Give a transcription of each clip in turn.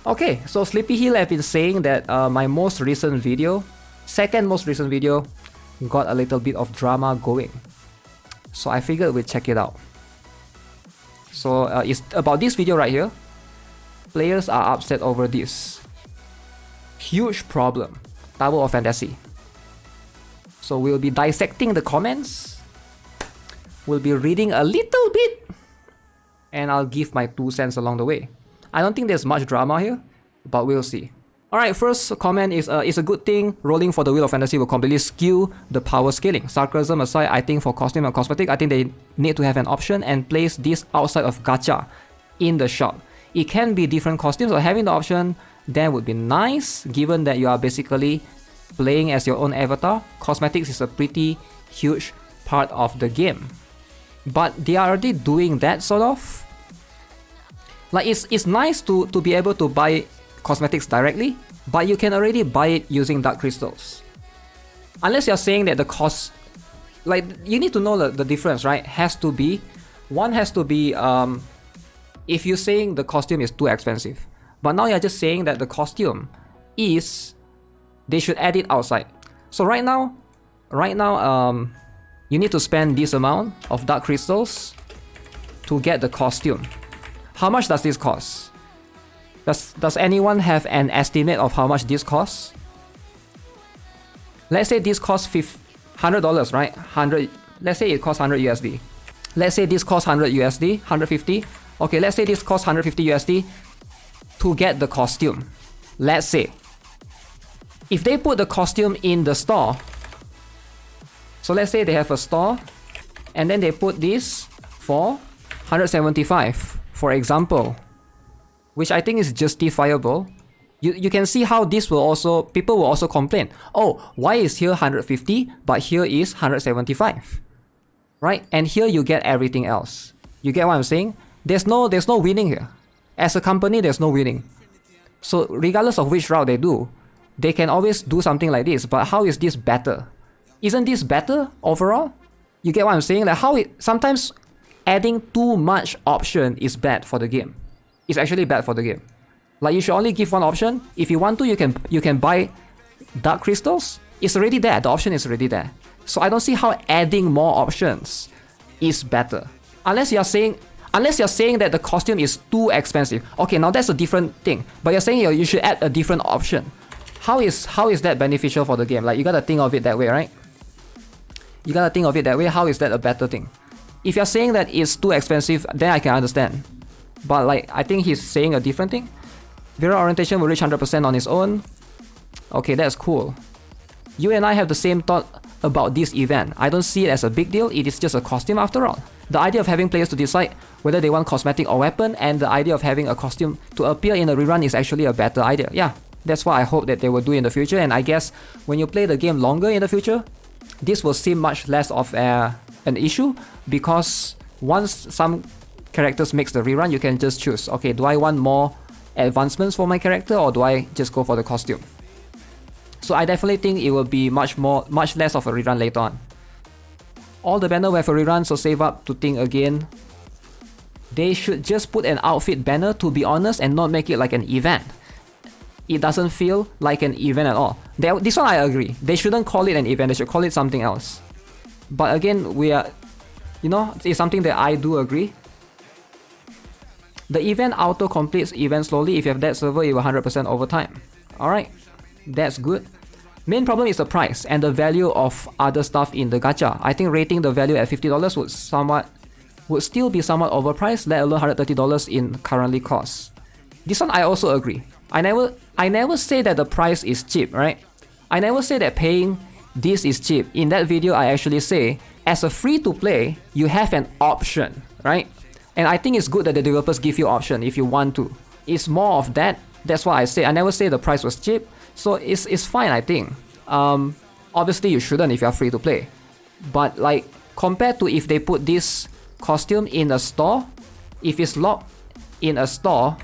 Okay, so Sleepy Hill have been saying that my most recent video, second most recent video, got a little bit of drama going. So I figured we'd check it out. So it's about this video right here. Players are upset over this. Huge problem. Tower of Fantasy. So we'll be dissecting the comments. We'll be reading a little bit. And I'll give my 2 cents along the way. I don't think there's much drama here, but we'll see. Alright, first comment is it's a good thing rolling for the Wheel of Fantasy will completely skew the power scaling. Sarcasm aside, I think for costume and cosmetic, I think they need to have an option and place this outside of gacha in the shop. It can be different costumes, or having the option then would be nice, given that you are basically playing as your own avatar. Cosmetics is a pretty huge part of the game. But they are already doing that sort of. Like it's nice to be able to buy cosmetics directly, but you can already buy it using dark crystals. Unless you're saying that the cost, like you need to know the difference, right? One has to be if you're saying the costume is too expensive, but now you're just saying that the costume is, they should add it outside. So right now, you need to spend this amount of dark crystals to get the costume. How much does this cost? Does anyone have an estimate of how much this costs? Let's say this costs $100, right? Let's say it costs 100 USD. Let's say this costs 100 USD, 150. Okay, let's say this costs 150 USD to get the costume. Let's say. If they put the costume in the store, so let's say they have a store and then they put this for 175, for example, which I think is justifiable. You can see how this will also, people will also complain. Oh, why is here 150 but here is 175? Right? And here you get everything else. You get what I'm saying? There's no winning here. As a company, there's no winning. So regardless of which route they do, they can always do something like this. But how is this better? Isn't this better overall? You get what I'm saying? Like sometimes adding too much option is bad for the game. It's actually bad for the game. Like you should only give one option. If you want to, you can buy dark crystals. It's already there. The option is already there. So I don't see how adding more options is better. Unless you're saying that the costume is too expensive. Okay, now that's a different thing. But you're saying you should add a different option. How is that beneficial for the game? Like you gotta think of it that way, right? You gotta think of it that way. How is that a better thing? If you're saying that it's too expensive, then I can understand. But like, I think he's saying a different thing. Viral orientation will reach 100% on its own. Okay, that's cool. You and I have the same thought about this event. I don't see it as a big deal. It is just a costume after all. The idea of having players to decide whether they want cosmetic or weapon, and the idea of having a costume to appear in a rerun is actually a better idea. Yeah, that's what I hope that they will do in the future. And I guess when you play the game longer in the future, this will seem much less of an issue, because once some characters makes the rerun, you can just choose, okay, do I want more advancements for my character or do I just go for the costume? So I definitely think it will be much less of a rerun later on. All the banner will have a rerun, so save up to think again. They should just put an outfit banner, to be honest, and not make it like an event. It doesn't feel like an event at all. This one I agree. They shouldn't call it an event, they should call it something else. But again, it's something that I do agree. The event auto completes event slowly. If you have that server, it will 100% over time. Alright, that's good. Main problem is the price and the value of other stuff in the gacha. I think rating the value at $50 would still be somewhat overpriced, let alone $130 in currently cost. This one I also agree. I never say that the price is cheap, right? I never say that paying this is cheap. In that video, I actually say, as a free-to-play, you have an option, right? And I think it's good that the developers give you option if you want to. It's more of that. That's what I say. I never say the price was cheap. So it's fine, I think. Obviously, you shouldn't if you're free to play. But like, compared to if they put this costume in a store, if it's locked in a store,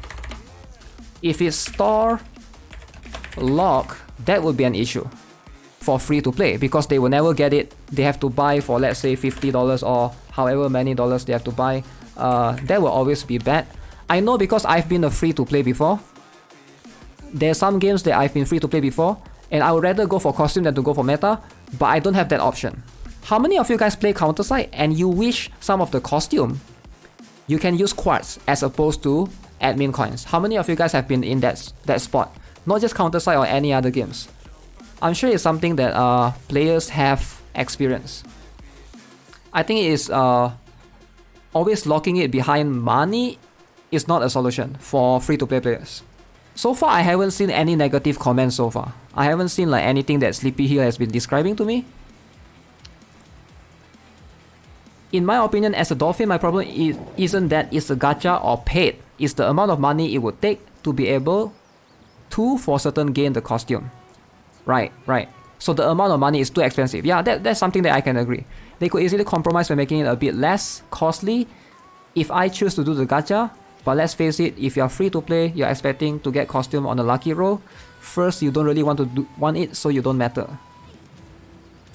if it's store locked, that would be an issue for free to play, because they will never get it. They have to buy for, let's say, $50 or however many dollars they have to buy. That will always be bad. I know, because I've been a free to play before. There's some games that I've been free to play before, and I would rather go for costume than to go for meta, but I don't have that option. How many of you guys play Counter-Strike and you wish some of the costume you can use quartz as opposed to admin coins? How many of you guys have been in that spot? Not just Counter-Strike or any other games. I'm sure it's something that players have experienced. I think it is always locking it behind money is not a solution for free-to-play players. So far, I haven't seen any negative comments so far. I haven't seen like anything that Sleepy here has been describing to me. In my opinion, as a dolphin, my problem isn't that it's a gacha or paid. It's the amount of money it would take to be able to, for certain, gain the costume. Right. So the amount of money is too expensive. Yeah, that's something that I can agree. They could easily compromise by making it a bit less costly if I choose to do the gacha. But let's face it, if you're free to play, you're expecting to get costume on a lucky roll. First, you don't really want it, so you don't matter.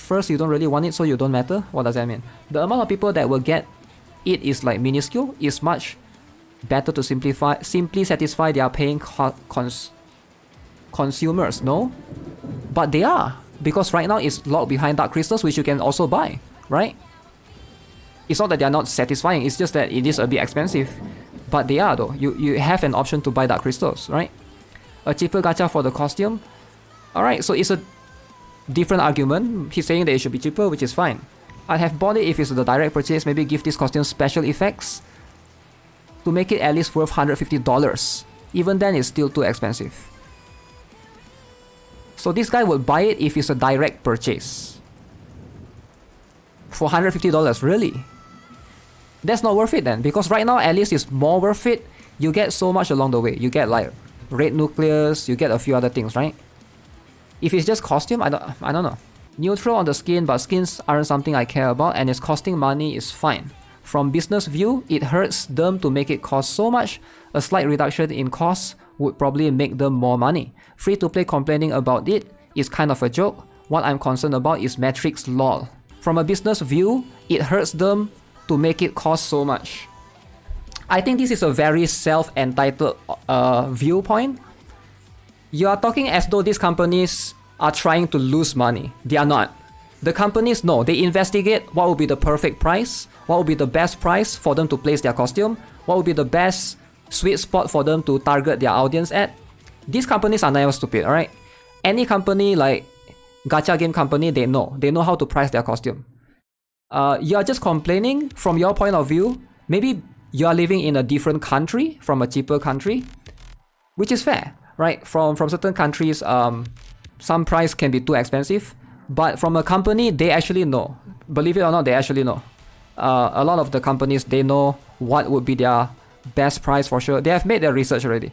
What does that mean? The amount of people that will get it is like minuscule. It's much better to simply satisfy their paying consumers, no? But they are, because right now it's locked behind dark crystals, which you can also buy, right? It's not that they are not satisfying, it's just that it is a bit expensive. But they are though. You have an option to buy dark crystals, right? A cheaper gacha for the costume. Alright, so it's a different argument. He's saying that it should be cheaper, which is fine. I'd have bought it if it's the direct purchase, maybe give this costume special effects to make it at least worth $150. Even then, it's still too expensive. So this guy would buy it if it's a direct purchase. For $150, really? That's not worth it then, because right now at least it's more worth it. You get so much along the way. You get like red nucleus, you get a few other things, right? If it's just costume, I don't know. Neutral on the skin, but skins aren't something I care about, and it's costing money is fine. From business view, it hurts them to make it cost so much. A slight reduction in costs would probably make them more money. Free to play complaining about it is kind of a joke. What I'm concerned about is metrics lol. From a business view, it hurts them to make it cost so much. I think this is a very self-entitled viewpoint. You are talking as though these companies are trying to lose money. They are not. The companies know. They investigate what would be the perfect price, what would be the best price for them to place their costume, what would be the best sweet spot for them to target their audience at. These companies are never stupid, alright? Any company like gacha game company, they know how to price their costume. You are just complaining from your point of view. Maybe you are living in a different country from a cheaper country, which is fair, right? From certain countries, some price can be too expensive, but from a company, they actually know. Believe it or not, they actually know. A lot of the companies, they know what would be their best price for sure. They have made their research already.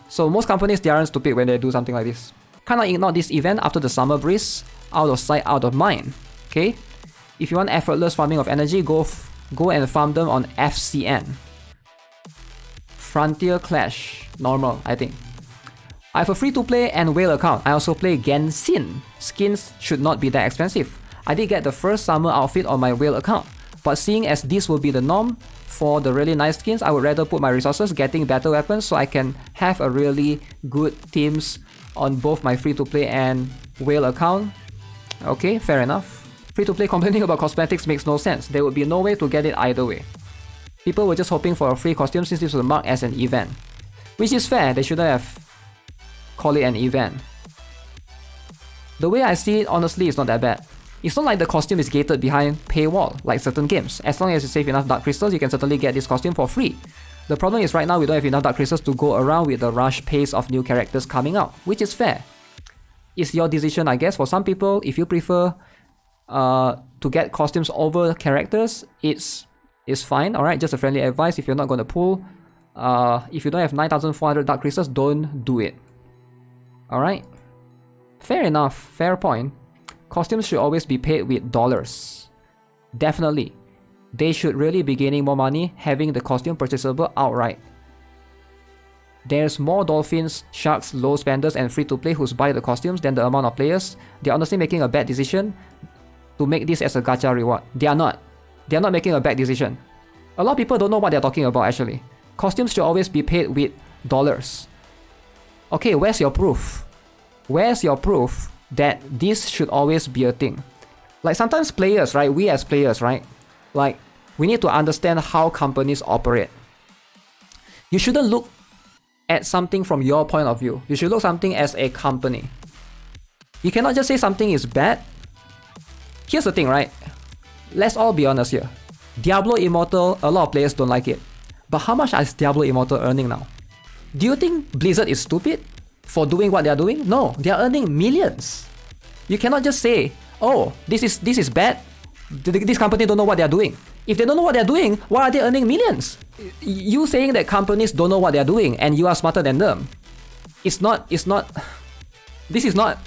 So most companies, they aren't stupid when they do something like this. Kind of ignore this event after the summer breeze. Out of sight, out of mind. Okay? If you want effortless farming of energy, go and farm them on FCN. Frontier Clash. Normal, I think. I have a free-to-play and whale account. I also play Genshin. Skins should not be that expensive. I did get the first summer outfit on my whale account. But seeing as this will be the norm for the really nice skins, I would rather put my resources getting better weapons so I can have a really good teams on both my free-to-play and whale account. Okay, fair enough. Free-to-play complaining about cosmetics makes no sense. There would be no way to get it either way. People were just hoping for a free costume since this was marked as an event. Which is fair, they shouldn't have called it an event. The way I see it, honestly, it's not that bad. It's not like the costume is gated behind paywall, like certain games. As long as you save enough dark crystals, you can certainly get this costume for free. The problem is right now we don't have enough dark crystals to go around with the rush pace of new characters coming out, which is fair. It's your decision, I guess. For some people, if you prefer to get costumes over characters, it's fine, alright? Just a friendly advice. If you're not going to pull, if you don't have 9,400 dark crystals, don't do it. Alright? Fair enough, fair point. Costumes should always be paid with dollars. Definitely. They should really be gaining more money having the costume purchasable outright. There's more dolphins, sharks, low spenders, and free-to-play who buy the costumes than the amount of players. They're honestly making a bad decision to make this as a gacha reward. They are not. They're not making a bad decision. A lot of people don't know what they're talking about actually. Costumes should always be paid with dollars. Okay, where's your proof? Where's your proof that this should always be a thing? Like sometimes players, right? We as players, right? Like we need to understand how companies operate. You shouldn't look at something from your point of view. You should look something as a company. You cannot just say something is bad. Here's the thing, right? Let's all be honest here. Diablo Immortal, a lot of players don't like it. But how much is Diablo Immortal earning now? Do you think Blizzard is stupid for doing what they are doing? No, they are earning millions. You cannot just say, oh, this is bad. This company don't know what they are doing. If they don't know what they are doing, why are they earning millions? You saying that companies don't know what they are doing and you are smarter than them. This is not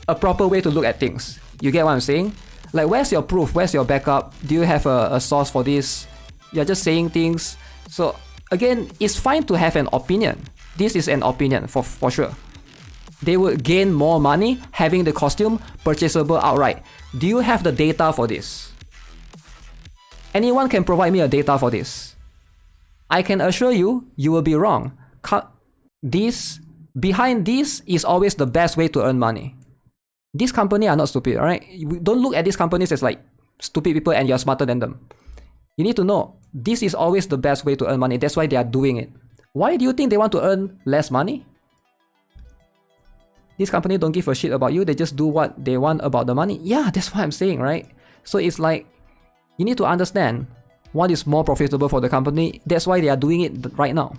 a proper way to look at things. You get what I'm saying? Like, where's your proof? Where's your backup? Do you have a source for this? You're just saying things. So again, it's fine to have an opinion. This is an opinion for sure. They would gain more money having the costume purchasable outright. Do you have the data for this? Anyone can provide me a data for this. I can assure you, you will be wrong. Behind this is always the best way to earn money. These companies are not stupid, alright? Don't look at these companies as like stupid people and you're smarter than them. You need to know, this is always the best way to earn money. That's why they are doing it. Why do you think they want to earn less money? These companies don't give a shit about you. They just do what they want about the money. Yeah, that's what I'm saying, right? So it's like, you need to understand what is more profitable for the company. That's why they are doing it right now.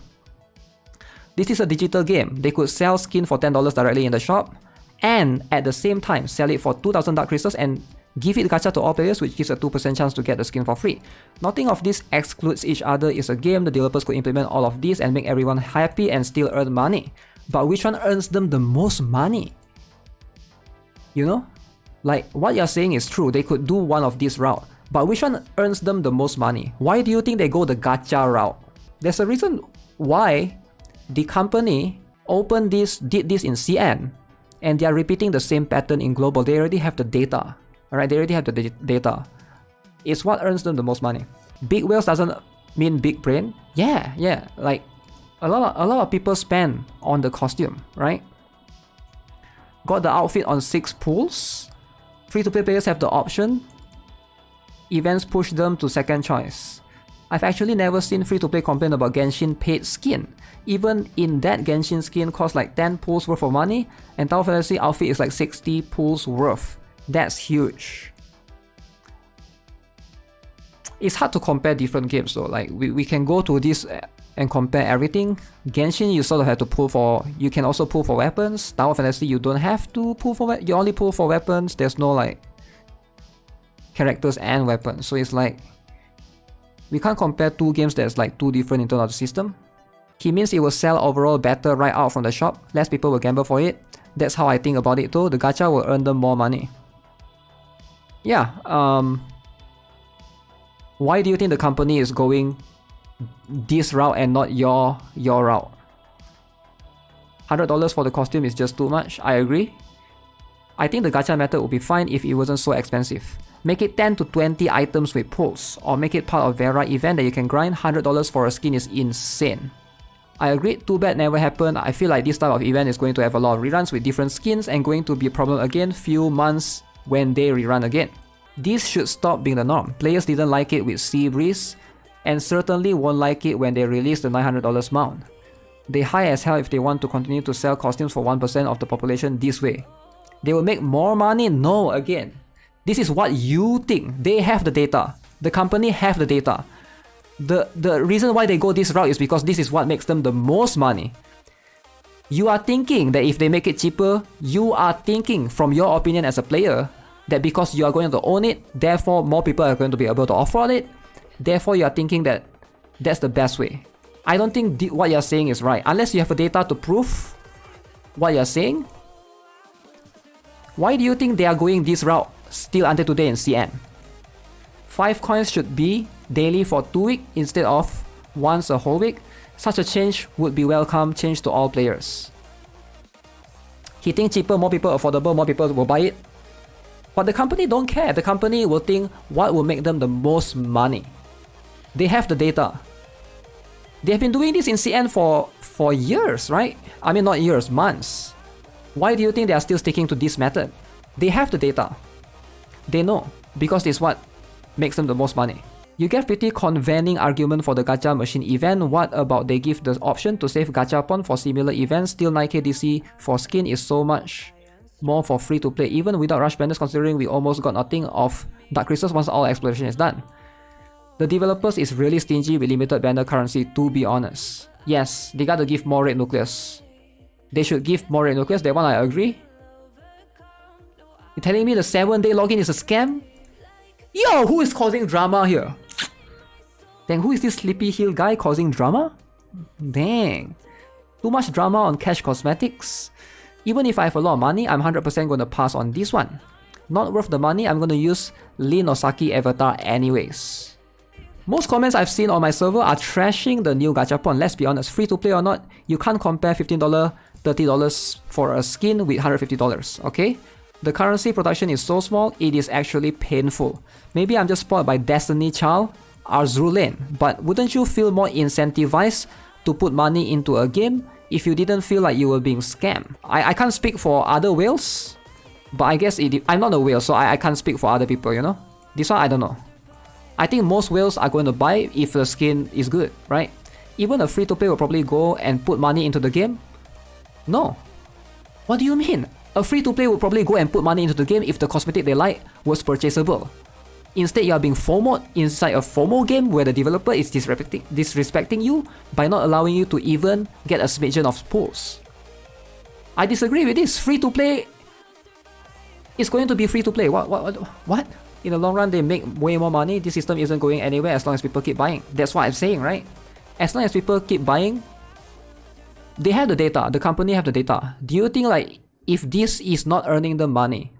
This is a digital game. They could sell skin for $10 directly in the shop and at the same time sell it for 2,000 dark crystals and give it gacha to all players, which gives a 2% chance to get the skin for free. Nothing of this excludes each other. It's a game. The developers could implement all of this and make everyone happy and still earn money. But which one earns them the most money? You know? Like, what you're saying is true. They could do one of this route. But which one earns them the most money? Why do you think they go the gacha route? There's a reason why the company did this in CN, and they are repeating the same pattern in global. They already have the data. Alright, they already have the data. It's what earns them the most money. Big whales doesn't mean big brain. Yeah. Like a lot of people spend on the costume, right? Got the outfit on 6 pools. Free-to-play players have the option. Events push them to second choice. I've actually never seen free-to-play complain about Genshin paid skin. Even in that, Genshin skin costs like 10 pools worth of money, and Tower Fantasy outfit is like 60 pools worth. That's huge. It's hard to compare different games though. Like we can go to this and compare everything. Genshin, you sort of have to pull for. You can also pull for weapons. Tower Fantasy, you don't have to pull for. You only pull for weapons. There's no like characters and weapons. So it's like we can't compare two games that's like too different in terms of the system. He means it will sell overall better right out from the shop. Less people will gamble for it. That's how I think about it though. The gacha will earn them more money. Yeah. Why do you think the company is going this route and not your route? $100 for the costume is just too much. I agree. I think the gacha method would be fine if it wasn't so expensive. Make it 10 to 20 items with pulls, or make it part of Vera event that you can grind. $100 for a skin is insane. I agree, too bad never happened. I feel like this type of event is going to have a lot of reruns with different skins and going to be a problem again few months when they rerun again. This should stop being the norm. Players didn't like it with Sea Breeze and certainly won't like it when they release the $900 mount. They high as hell if they want to continue to sell costumes for 1% of the population this way. They will make more money? No, again. This is what you think. They have the data. The company have the data. The reason why they go this route is because this is what makes them the most money. You are thinking that if they make it cheaper, you are thinking from your opinion as a player that because you are going to own it, therefore more people are going to be able to afford it. Therefore you are thinking that that's the best way. I don't think what you're saying is right. Unless you have a data to prove what you're saying. Why do you think they are going this route still until today in CN? 5 coins should be daily for 2 weeks instead of once a whole week. Such a change would be welcome change to all players. He thinks cheaper, more people affordable, more people will buy it. But the company don't care. The company will think what will make them the most money. They have the data. They have been doing this in CN for years, right? I mean, not years, months. Why do you think they are still sticking to this method? They have the data. They know, because it's what makes them the most money. You get pretty convincing argument for the gacha machine event. What about they give the option to save gachapon for similar events? Still 9k DC for skin is so much more for free to play, even without rush banners, considering we almost got nothing of dark crystals once all exploration is done. The developers is really stingy with limited banner currency, to be honest. Yes, they gotta give more red nucleus. They should give more red nucleus, that one I agree. You telling me the 7-day login is a scam? Yo, who is causing drama here? Then who is this Sleepy Hill guy causing drama? Dang. Too much drama on cash cosmetics. Even if I have a lot of money, I'm 100% gonna pass on this one. Not worth the money, I'm gonna use Lin Osaki avatar anyways. Most comments I've seen on my server are trashing the new gachapon. Let's be honest, free to play or not, you can't compare $15, $30 for a skin with $150, okay? The currency production is so small, it is actually painful. Maybe I'm just spoiled by Destiny Child, Arzulane, but wouldn't you feel more incentivized to put money into a game if you didn't feel like you were being scammed? I can't speak for other whales, but I guess I'm not a whale, so I can't speak for other people, you know? This one I don't know. I think most whales are going to buy if the skin is good, right? Even a free-to-play will probably go and put money into the game? No. What do you mean? A free-to-play will probably go and put money into the game if the cosmetic they like was purchasable. Instead, you are being FOMO'd inside a Fomo game where the developer is disrespecting you by not allowing you to even get a smidgen of pulls. I disagree with this. Free-to-play is going to be free-to-play. What? In the long run, they make way more money. This system isn't going anywhere as long as people keep buying. That's what I'm saying, right? As long as people keep buying, they have the data. The company have the data. Do you think like if this is not earning them money,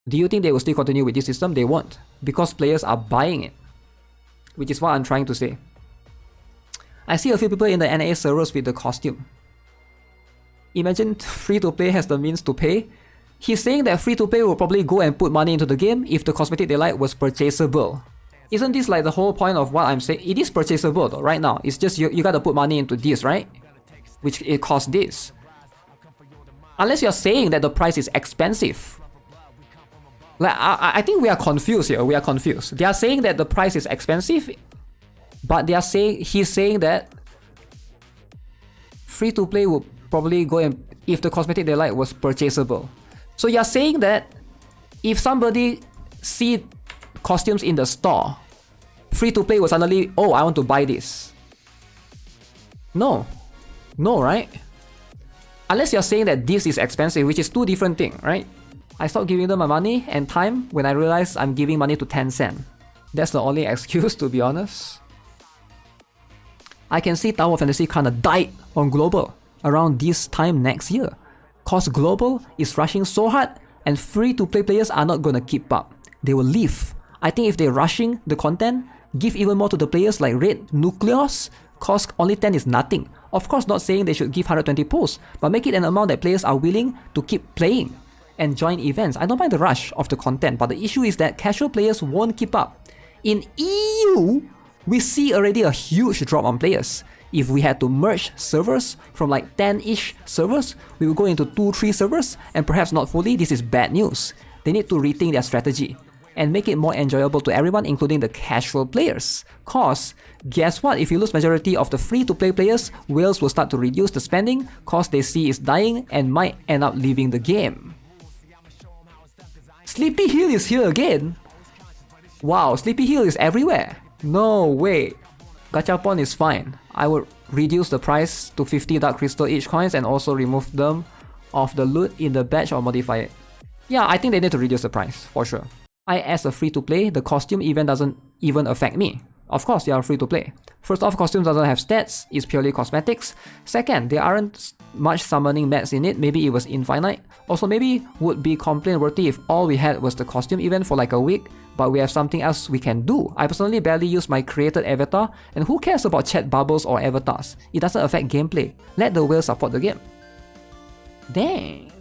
do you think they will still continue with this system? They won't, because players are buying it, which is what I'm trying to say. I see a few people in the NA servers with the costume. Imagine free-to-play has the means to pay. He's saying that free-to-play will probably go and put money into the game if the cosmetic they like was purchasable. Isn't this like the whole point of what I'm saying? It is purchasable though, right now. It's just you gotta put money into this, right? Which it costs this. Unless you're saying that the price is expensive. Like, I think we are confused here. We are confused. They are saying that the price is expensive, but he's saying that free-to-play will probably go and if the cosmetic they like was purchasable. So you're saying that if somebody see costumes in the store, free-to-play will suddenly, oh, I want to buy this. No, right? Unless you're saying that this is expensive, which is two different things, right? I stopped giving them my money and time when I realized I'm giving money to Tencent. That's the only excuse, to be honest. I can see Tower of Fantasy kinda died on global around this time next year. Cause global is rushing so hard and free-to-play players are not gonna keep up. They will leave. I think if they're rushing the content, give even more to the players like Red Nucleus, cause only 10 is nothing. Of course, not saying they should give 120 pulls, but make it an amount that players are willing to keep playing and join events. I don't mind the rush of the content, but the issue is that casual players won't keep up. In EU, we see already a huge drop on players. If we had to merge servers from like 10-ish servers, we will go into 2-3 servers, and perhaps not fully. This is bad news. They need to rethink their strategy and make it more enjoyable to everyone, including the casual players. Cause, guess what? If you lose majority of the free-to-play players, whales will start to reduce the spending cause they see it's dying and might end up leaving the game. Sleepy Hill is here again? Wow, Sleepy Hill is everywhere. No way. Gachapon is fine. I would reduce the price to 50 dark crystal each coins and also remove them of the loot in the batch or modify it. Yeah, I think they need to reduce the price, for sure. As a free-to-play, the costume event doesn't even affect me. Of course, they are free-to-play. First off, costumes doesn't have stats, it's purely cosmetics. Second, there aren't much summoning mats in it, maybe it was infinite. Also, maybe would be complaint-worthy if all we had was the costume event for like a week, but we have something else we can do. I personally barely use my created avatar, and who cares about chat bubbles or avatars? It doesn't affect gameplay. Let the whale support the game. Dang.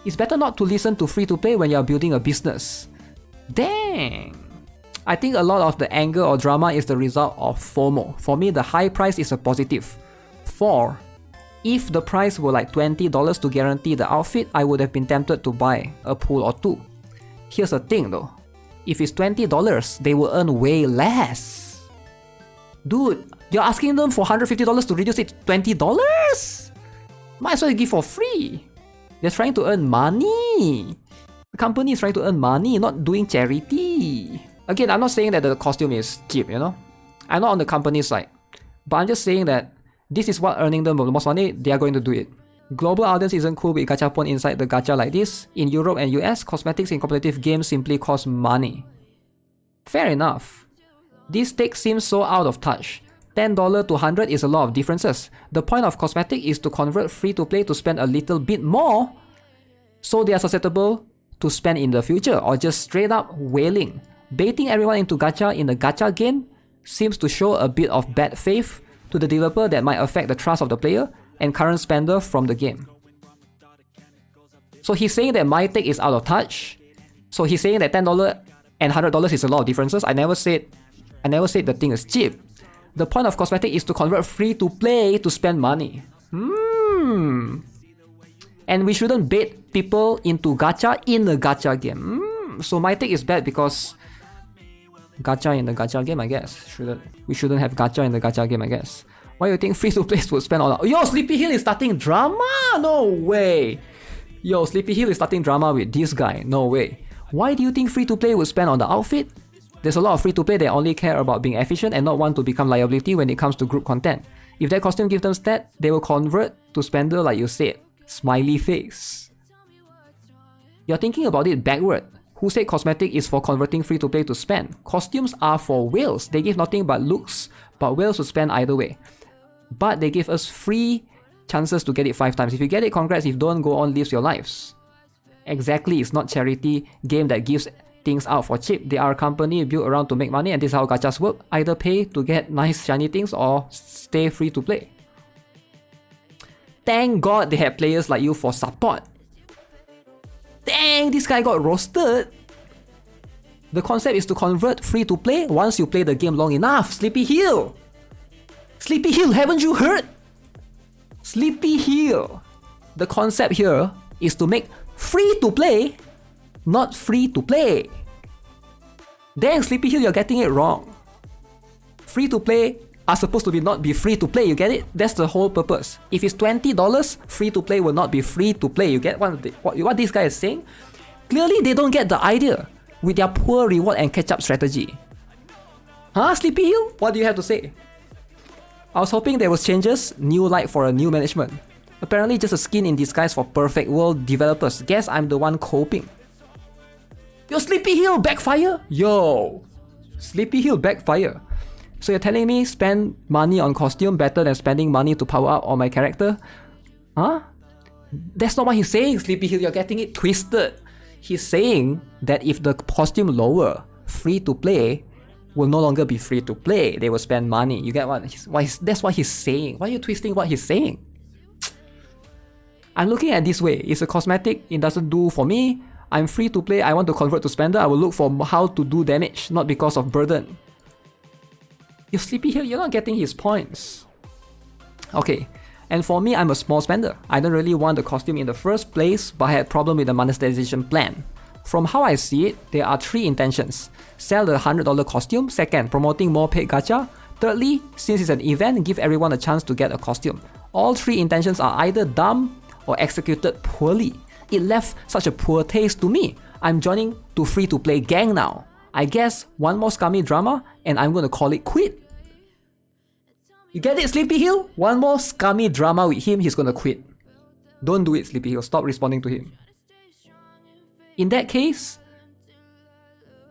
It's better not to listen to free-to-play when you're building a business. Dang. I think a lot of the anger or drama is the result of FOMO. For me, the high price is a positive. 4. If the price were like $20 to guarantee the outfit, I would have been tempted to buy a pool or two. Here's the thing though. If it's $20, they will earn way less. Dude, you're asking them for $150 to reduce it to $20? Might as well give for free. They're trying to earn money. The company is trying to earn money, not doing charity. Again, I'm not saying that the costume is cheap, you know? I'm not on the company side. But I'm just saying that this is what earning them the most money, they are going to do it. Global audience isn't cool with gachapon inside the gacha like this. In Europe and US, cosmetics in competitive games simply cost money. Fair enough. This take seems so out of touch. $10 to $100 is a lot of differences. The point of cosmetic is to convert free-to-play to spend a little bit more, so they are susceptible to spend in the future, or just straight up whaling. Baiting everyone into gacha in a gacha game seems to show a bit of bad faith to the developer that might affect the trust of the player and current spender from the game. So he's saying that my take is out of touch. So he's saying that $10 and $100 is a lot of differences. I never said the thing is cheap. The point of cosmetic is to convert free to play to spend money. And we shouldn't bait people into gacha in a gacha game. So my take is bad because gacha in the gacha game, I guess. We shouldn't have gacha in the gacha game, I guess. Why do you think free-to-play would spend all that? Yo, Sleepy Hill is starting drama? No way. Yo, Sleepy Hill is starting drama with this guy. No way. Why do you think free-to-play would spend on the outfit? There's a lot of free-to-play that only care about being efficient and not want to become liability when it comes to group content. If that costume gives them stat, they will convert to spender like you said. Smiley face. You're thinking about it backward. Who said cosmetic is for converting free-to-play to spend? Costumes are for whales. They give nothing but looks, but whales will spend either way. But they give us free chances to get it 5 times. If you get it, congrats. If don't, go on, live your lives. Exactly, it's not charity game that gives things out for cheap. They are a company built around to make money, and this is how gachas work. Either pay to get nice shiny things or stay free to play. Thank God they have players like you for support. Dang, this guy got roasted. The concept is to convert free to play once you play the game long enough. Sleepy Hill! Sleepy Hill, haven't you heard? Sleepy Hill. The concept here is to make free to play, not free to play. Dang, Sleepy Hill, you're getting it wrong. Free to play are supposed to not be free to play, you get it? That's the whole purpose. If it's $20, free to play will not be free to play. You get what this guy is saying? Clearly, they don't get the idea with their poor reward and catch-up strategy. Huh, Sleepy Hill? What do you have to say? I was hoping there was changes, new light for a new management. Apparently just a skin in disguise for perfect world developers. Guess I'm the one coping. Yo, Sleepy Hill, backfire? Yo, Sleepy Hill, backfire. So you're telling me spend money on costume better than spending money to power up on my character? Huh? That's not what he's saying, Sleepy Hill, you're getting it twisted. He's saying that if the costume lower, free to play, will no longer be free to play. They will spend money. You get that's what he's saying. Why are you twisting what he's saying? I'm looking at it this way. It's a cosmetic. It doesn't do for me. I'm free to play. I want to convert to spender. I will look for how to do damage, not because of burden. You Sleepy Hill, you're not getting his points. Okay, and for me, I'm a small spender. I don't really want the costume in the first place, but I had problem with the monetization plan. From how I see it, there are 3 intentions. Sell the $100 costume. Second, promoting more paid gacha. Thirdly, since it's an event, give everyone a chance to get a costume. All 3 intentions are either dumb or executed poorly. It left such a poor taste to me. I'm joining to free-to-play gang now. I guess one more scummy drama and I'm gonna call it quit. You get it, Sleepy Hill? One more scummy drama with him, he's gonna quit. Don't do it, Sleepy Hill. Stop responding to him. In that case,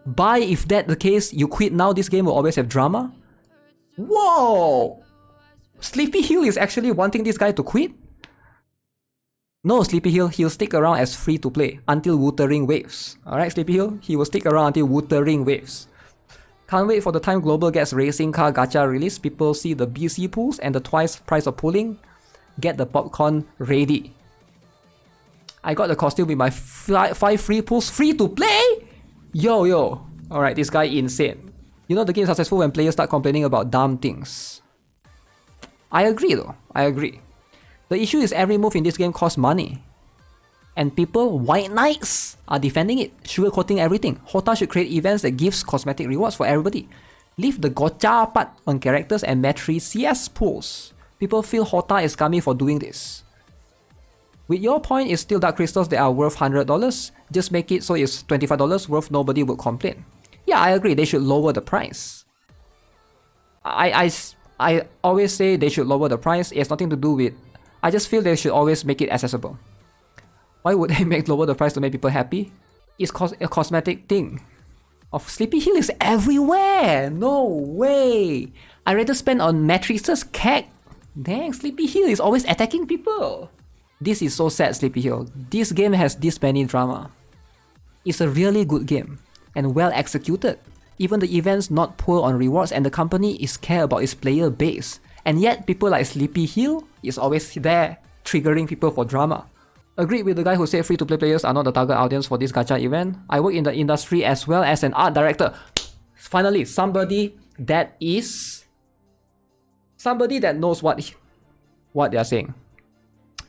if that's the case, you quit now, this game will always have drama? Whoa! Sleepy Hill is actually wanting this guy to quit? No, Sleepy Hill, he'll stick around as free to play until Wuthering Waves. Alright, Sleepy Hill, he will stick around until Wuthering Waves. Can't wait for the time Global gets racing car gacha release. People see the BC pools and the twice price of pooling. Get the popcorn ready. I got the costume with my 5 free pools free to play? Yo. Alright, this guy insane. You know the game is successful when players start complaining about dumb things. I agree though, I agree. The issue is every move in this game costs money. And people, white knights, are defending it, sugarcoating everything. Hota should create events that gives cosmetic rewards for everybody. Leave the gacha part on characters and matrices pools. People feel Hota is scummy for doing this. With your point, it's still dark crystals that are worth $100. Just make it so it's $25 worth, nobody would complain. Yeah, I agree, they should lower the price. I always say they should lower the price. It has nothing to do with... I just feel they should always make it accessible. Why would they lower the price to make people happy? It's a cosmetic thing. Sleepy Hill is everywhere! No way! I'd rather spend on matrices, CAC. Dang, Sleepy Hill is always attacking people. This is so sad, Sleepy Hill. This game has this many drama. It's a really good game and well executed. Even the events not poor on rewards, and the company is care about its player base. And yet people like Sleepy Hill is always there triggering people for drama. Agreed with the guy who said free-to-play players are not the target audience for this gacha event. I work in the industry as well as an art director. Finally, somebody that knows what they are saying.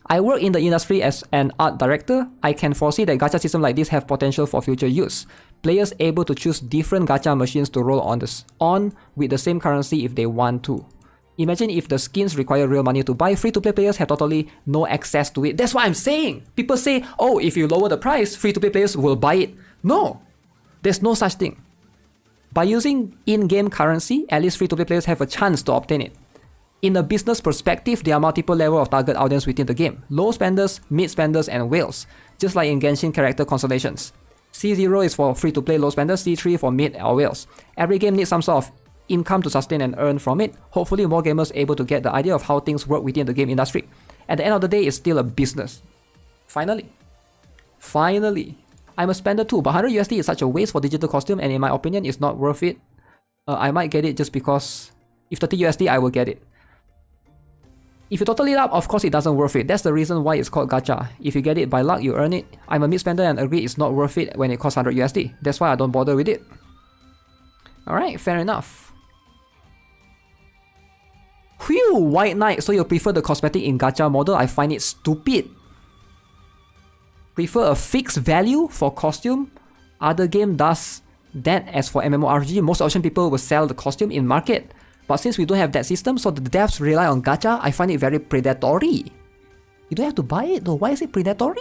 I work in the industry as an art director. I can foresee that gacha systems like this have potential for future use. Players able to choose different gacha machines to roll on with the same currency if they want to. Imagine if the skins require real money to buy, free-to-play players have totally no access to it. That's what I'm saying. People say, oh, if you lower the price, free-to-play players will buy it. No, there's no such thing. By using in-game currency, at least free-to-play players have a chance to obtain it. In a business perspective, there are multiple levels of target audience within the game. Low spenders, mid spenders, and whales. Just like in Genshin character constellations. C0 is for free-to-play low spenders, C3 for mid or whales. Every game needs some sort of income to sustain and earn from it. Hopefully more gamers able to get the idea of how things work within the game industry. At the end of the day, it's still a business. Finally, I'm a spender too, but 100 USD is such a waste for digital costume, and in my opinion, it's not worth it. I might get it just because if 30 USD, I will get it. If you total it up, of course it doesn't worth it. That's the reason why it's called gacha. If you get it by luck, you earn it. I'm a mid spender and agree it's not worth it when it costs 100 USD. That's why I don't bother with it. Alright, fair enough. Whew, White Knight, so you prefer the cosmetic in gacha model? I find it stupid. Prefer a fixed value for costume? Other game does that. As for MMORPG, most Ocean people will sell the costume in market. But since we don't have that system, so the devs rely on gacha, I find it very predatory. You don't have to buy it though, why is it predatory?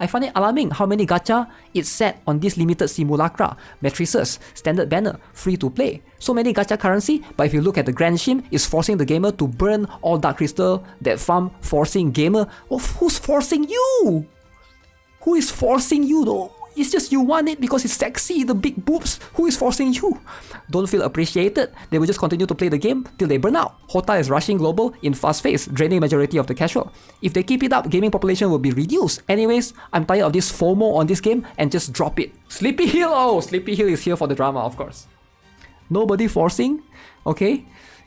I find it alarming how many gacha it's set on this limited simulacra, matrices, standard banner, free to play. So many gacha currency, but if you look at the grand scheme, it's forcing the gamer to burn all dark crystal that farm, forcing gamer. Oh, who's forcing you? Who is forcing you though? It's just you want it because it's sexy, the big boobs. Who is forcing you? Don't feel appreciated. They will just continue to play the game till they burn out. Hota is rushing global in fast pace, draining majority of the casual. If they keep it up, gaming population will be reduced. Anyways, I'm tired of this FOMO on this game and just drop it. Sleepy Hill! Oh, Sleepy Hill is here for the drama, of course. Nobody forcing? Okay.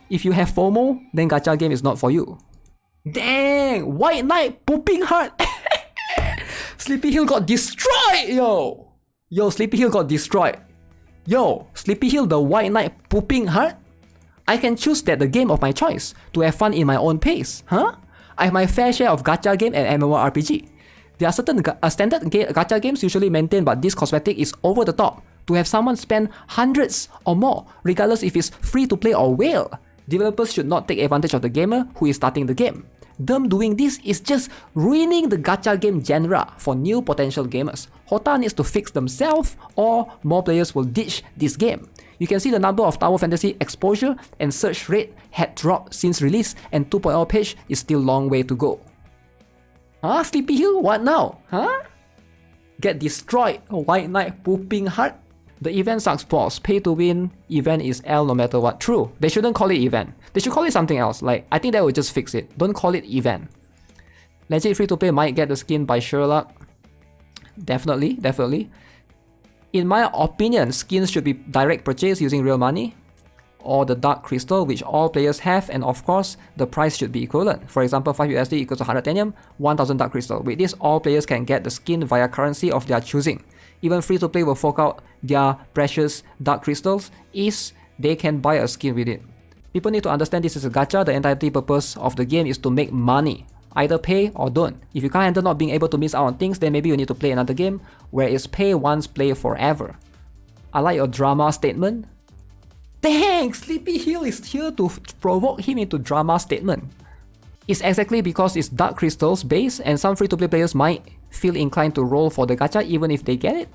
If you have FOMO, then gacha game is not for you. Dang! White Knight pooping hard! Sleepy Hill got destroyed, yo! Yo, Sleepy Hill got destroyed. Yo, Sleepy Hill the White Knight pooping hard? I can choose that the game of my choice, to have fun in my own pace, huh? I have my fair share of gacha game and MMORPG. There are certain standard gacha games usually maintained, but this cosmetic is over the top. To have someone spend hundreds or more, regardless if it's free to play or whale. Developers should not take advantage of the gamer who is starting the game. Them doing this is just ruining the gacha game genre for new potential gamers. Hota needs to fix themselves or more players will ditch this game. You can see the number of Tower Fantasy exposure and search rate had dropped since release, and 2.0 page is still long way to go. Huh? Sleepy Hill? What now? Huh? Get destroyed, White Knight pooping hard? The event sucks balls. Pay to win event is L no matter what. True. They shouldn't call it event. They should call it something else. Like, I think that would just fix it. Don't call it event. Legit free to play might get the skin by sheer luck. Definitely, definitely. In my opinion, skins should be direct purchase using real money. or the dark crystal, which all players have, and of course, the price should be equivalent. For example, 5 USD equals to 100 Tenium, 1000 dark crystal. With this, all players can get the skin via currency of their choosing. Even free-to-play will fork out their precious dark crystals if they can buy a skin with it. People need to understand this is a gacha. The entirety purpose of the game is to make money. Either pay or don't. If you can't handle not being able to miss out on things, then maybe you need to play another game where it's pay once, play forever. I like your drama statement. Thanks! Sleepy Hill is here to provoke him into drama statement. It's exactly because it's dark crystals based, and some free-to-play players might feel inclined to roll for the gacha even if they get it.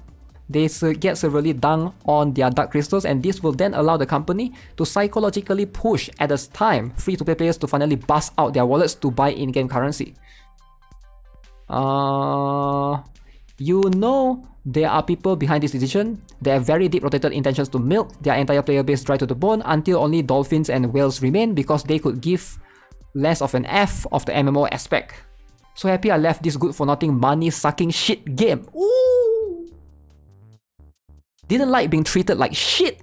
They get severely down on their dark crystals, and this will then allow the company to psychologically push at the time free-to-play players to finally bust out their wallets to buy in-game currency. You know there are people behind this decision. They have very deep rotated intentions to milk their entire player base dry to the bone until only dolphins and whales remain because they could give less of an F of the MMO aspect. So happy I left this good for nothing money sucking shit game. Ooh! Didn't like being treated like shit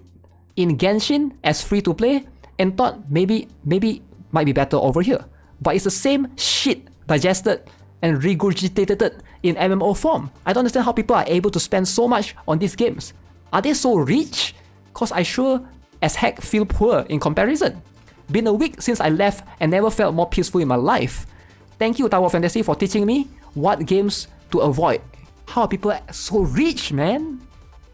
in Genshin as free to play and thought maybe might be better over here. But it's the same shit digested and regurgitated in MMO form. I don't understand how people are able to spend so much on these games. Are they so rich? Cause I sure as heck feel poor in comparison. Been a week since I left and never felt more peaceful in my life. Thank you Tower of Fantasy for teaching me what games to avoid. How are people so rich, man?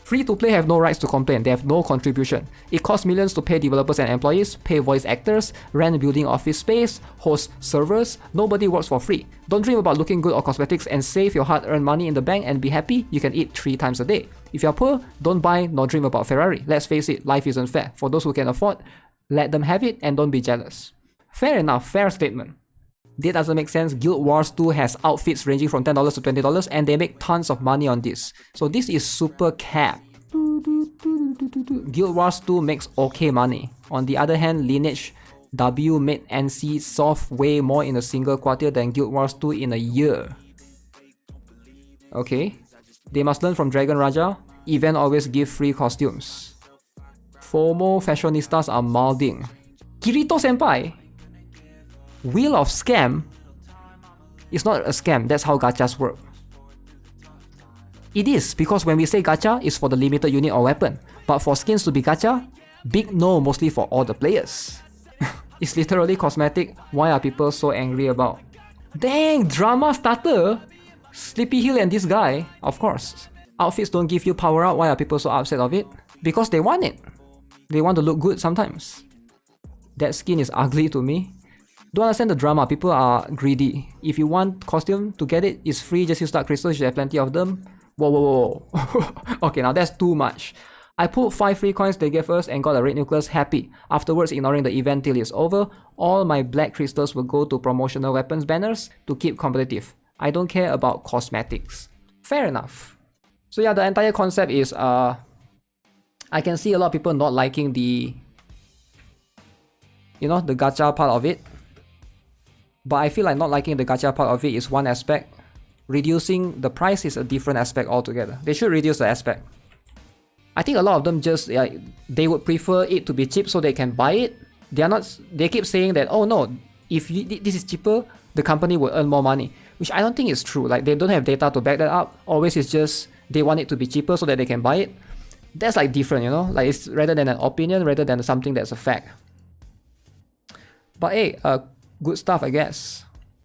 Free to play have no rights to complain, they have no contribution. It costs millions to pay developers and employees, pay voice actors, rent building office space, host servers. Nobody works for free. Don't dream about looking good or cosmetics and save your hard-earned money in the bank and be happy you can eat 3 times a day. If you're poor, don't buy nor dream about Ferrari. Let's face it, life isn't fair. For those who can afford, let them have it and don't be jealous. Fair enough, fair statement. This doesn't make sense. Guild Wars 2 has outfits ranging from $10 to $20 and they make tons of money on this. So this is super cap. Guild Wars 2 makes okay money. On the other hand, Lineage W made NC soft way more in a single quarter than Guild Wars 2 in a year. Okay. They must learn from Dragon Raja. Event always give free costumes. Fomo fashionistas are molding. Kirito senpai! Wheel of Scam is not a scam, that's how gachas work. It is, because when we say gacha, it's for the limited unit or weapon. But for skins to be gacha, big no mostly for all the players. It's literally cosmetic, why are people so angry about? Dang, drama starter! Sleepy Hill and this guy, of course. Outfits don't give you power up, why are people so upset of it? Because they want it. They want to look good sometimes. That skin is ugly to me. Don't understand the drama, people are greedy. If you want costume to get it, it's free, just use dark crystals, you have plenty of them. Whoa. Okay, now that's too much. I pulled 5 free coins they gave us and got a red nucleus, happy. Afterwards, ignoring the event till it's over, all my black crystals will go to promotional weapons banners to keep competitive. I don't care about cosmetics. Fair enough. So yeah, the entire concept is, I can see a lot of people not liking the, the gacha part of it. But I feel like not liking the gacha part of it is one aspect. Reducing the price is a different aspect altogether. They should reduce the aspect. I think a lot of them just, they would prefer it to be cheap so they can buy it. They keep saying that, oh no, if this is cheaper, the company will earn more money. Which I don't think is true. Like, they don't have data to back that up. Always it's just, they want it to be cheaper so that they can buy it. That's like different, Like, it's rather than an opinion, rather than something that's a fact. But hey, good stuff, I guess.